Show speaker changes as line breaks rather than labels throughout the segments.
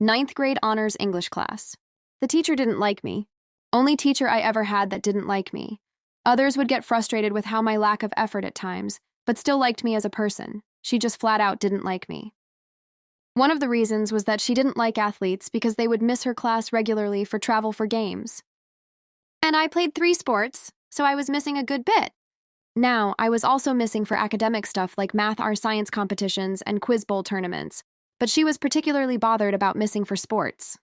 Ninth grade honors English class. The teacher didn't like me. Only teacher I ever had that didn't like me. Others would get frustrated with how my lack of effort at times, but still liked me as a person. She just flat out didn't like me. One of the reasons was that she didn't like athletes because they would miss her class regularly for travel for games. And I played 3 sports, so I was missing a good bit. Now, I was also missing for academic stuff like math or science competitions and quiz bowl tournaments, but she was particularly bothered about missing for sports.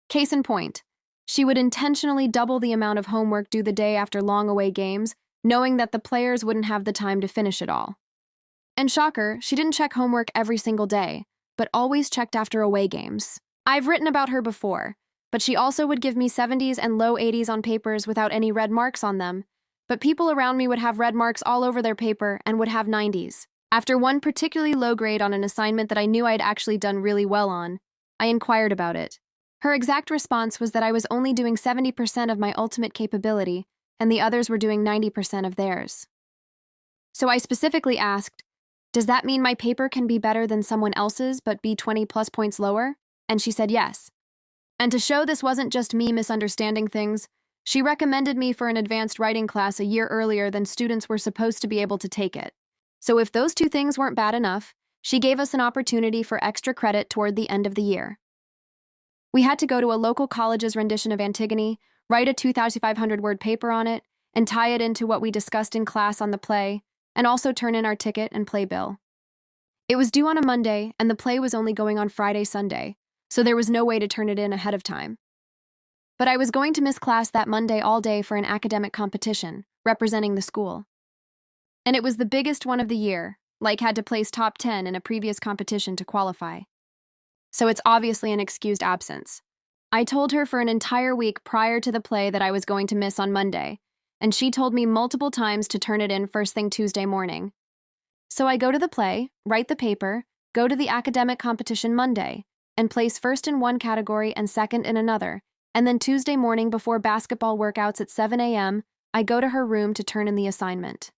Case in point, she would intentionally double the amount of homework due the day after long away games, knowing that the players wouldn't have the time to finish it all. And shocker, she didn't check homework every single day, but always checked after away games. I've written about her before, but she also would give me 70s and low 80s on papers without any red marks on them, but people around me would have red marks all over their paper and would have 90s. After one particularly low grade on an assignment that I knew I'd actually done really well on, I inquired about it. Her exact response was that I was only doing 70% of my ultimate capability, and the others were doing 90% of theirs. So I specifically asked, does that mean my paper can be better than someone else's but be 20 plus points lower? And she said yes. And to show this wasn't just me misunderstanding things, she recommended me for an advanced writing class a year earlier than students were supposed to be able to take it. So if those 2 things weren't bad enough, she gave us an opportunity for extra credit toward the end of the year. We had to go to a local college's rendition of Antigone, write a 2,500-word paper on it, and tie it into what we discussed in class on the play, and also turn in our ticket and playbill. It was due on a Monday, and the play was only going on Friday-Sunday, so there was no way to turn it in ahead of time. But I was going to miss class that Monday all day for an academic competition, representing the school. And it was the biggest one of the year, like had to place top 10 in a previous competition to qualify. So it's obviously an excused absence. I told her for an entire week prior to the play that I was going to miss on Monday, and she told me multiple times to turn it in first thing Tuesday morning. So I go to the play, write the paper, go to the academic competition Monday, and place first in one category and second in another, and then Tuesday morning before basketball workouts at 7 a.m., I go to her room to turn in the assignment.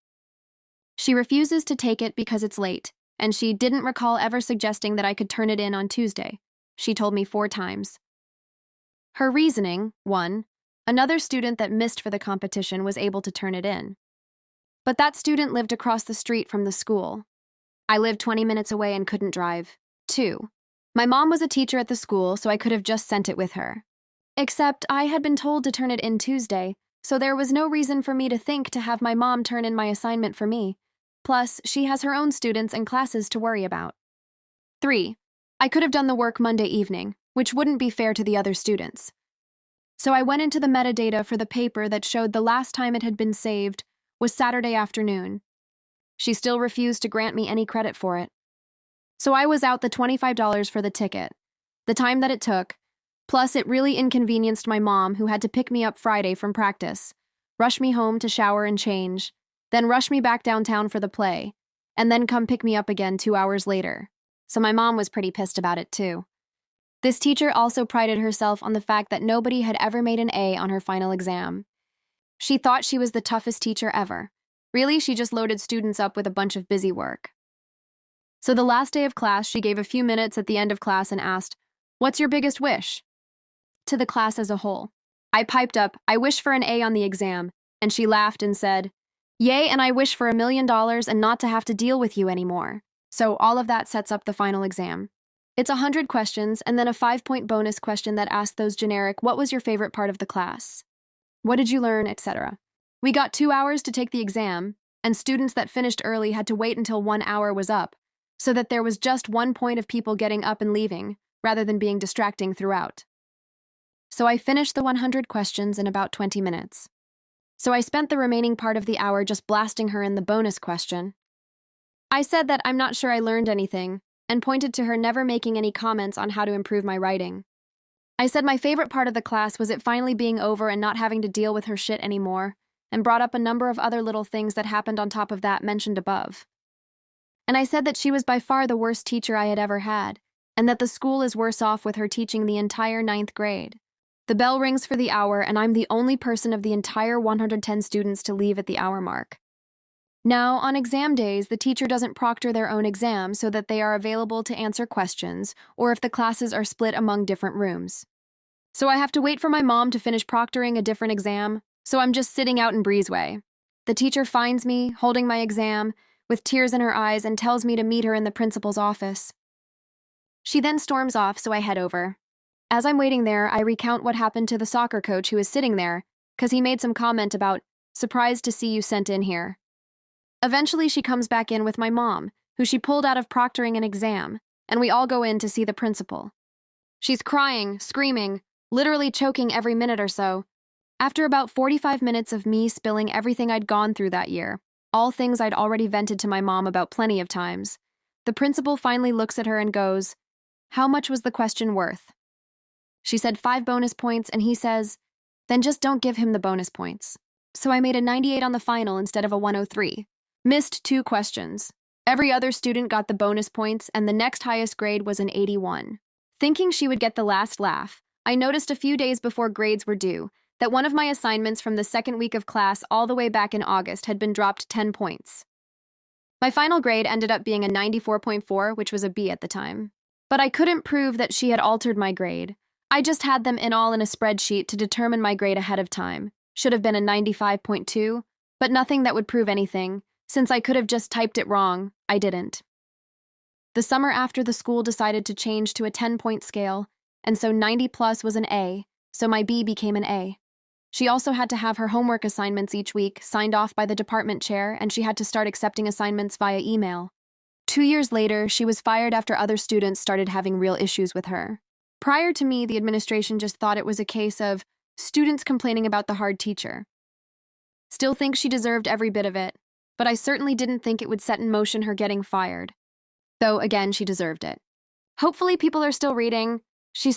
She refuses to take it because it's late, and she didn't recall ever suggesting that I could turn it in on Tuesday. She told me 4 times. Her reasoning, 1, another student that missed for the competition was able to turn it in. But that student lived across the street from the school. I lived 20 minutes away and couldn't drive. 2, my mom was a teacher at the school, so I could have just sent it with her. Except I had been told to turn it in Tuesday, so there was no reason for me to think to have my mom turn in my assignment for me. Plus, she has her own students and classes to worry about. 3, I could have done the work Monday evening, which wouldn't be fair to the other students. So I went into the metadata for the paper that showed the last time it had been saved was Saturday afternoon. She still refused to grant me any credit for it. So I was out the $25 for the ticket, the time that it took, plus it really inconvenienced my mom who had to pick me up Friday from practice, rush me home to shower and change, then rush me back downtown for the play, and then come pick me up again 2 hours later. So my mom was pretty pissed about it too. This teacher also prided herself on the fact that nobody had ever made an A on her final exam. She thought she was the toughest teacher ever. Really, she just loaded students up with a bunch of busy work. So the last day of class, she gave a few minutes at the end of class and asked, "What's your biggest wish?" to the class as a whole. I piped up, "I wish for an A on the exam," and she laughed and said, "Yay, and I wish for $1 million and not to have to deal with you anymore." So all of that sets up the final exam. It's 100 questions and then a 5-point bonus question that asks those generic, what was your favorite part of the class? What did you learn, etc. We got 2 hours to take the exam, and students that finished early had to wait until 1 hour was up, so that there was just 1 point of people getting up and leaving, rather than being distracting throughout. So I finished the 100 questions in about 20 minutes. So I spent the remaining part of the hour just blasting her in the bonus question. I said that I'm not sure I learned anything, and pointed to her never making any comments on how to improve my writing. I said my favorite part of the class was it finally being over and not having to deal with her shit anymore, and brought up a number of other little things that happened on top of that mentioned above. And I said that she was by far the worst teacher I had ever had, and that the school is worse off with her teaching the entire 9th grade. The bell rings for the hour, and I'm the only person of the entire 110 students to leave at the hour mark. Now, on exam days, the teacher doesn't proctor their own exam so that they are available to answer questions, or if the classes are split among different rooms. So I have to wait for my mom to finish proctoring a different exam, so I'm just sitting out in Breezeway. The teacher finds me, holding my exam, with tears in her eyes, and tells me to meet her in the principal's office. She then storms off, so I head over. As I'm waiting there, I recount what happened to the soccer coach who is sitting there, because he made some comment about, "Surprised to see you sent in here." Eventually, she comes back in with my mom, who she pulled out of proctoring an exam, and we all go in to see the principal. She's crying, screaming, literally choking every minute or so. After about 45 minutes of me spilling everything I'd gone through that year, all things I'd already vented to my mom about plenty of times, the principal finally looks at her and goes, "How much was the question worth?" She said 5 bonus points, and he says, "Then just don't give him the bonus points." So I made a 98 on the final instead of a 103. Missed 2 questions. Every other student got the bonus points, and the next highest grade was an 81. Thinking she would get the last laugh, I noticed a few days before grades were due that one of my assignments from the second week of class all the way back in August had been dropped 10 points. My final grade ended up being a 94.4, which was a B at the time. But I couldn't prove that she had altered my grade. I just had them in a spreadsheet to determine my grade ahead of time. Should have been a 95.2, but nothing that would prove anything. Since I could have just typed it wrong, I didn't. The summer after, the school decided to change to a 10-point scale, and so 90 plus was an A, so my B became an A. She also had to have her homework assignments each week signed off by the department chair, and she had to start accepting assignments via email. 2 years later, she was fired after other students started having real issues with her. Prior to me, the administration just thought it was a case of students complaining about the hard teacher. Still think she deserved every bit of it, but I certainly didn't think it would set in motion her getting fired. Though, again, she deserved it. Hopefully people are still reading. She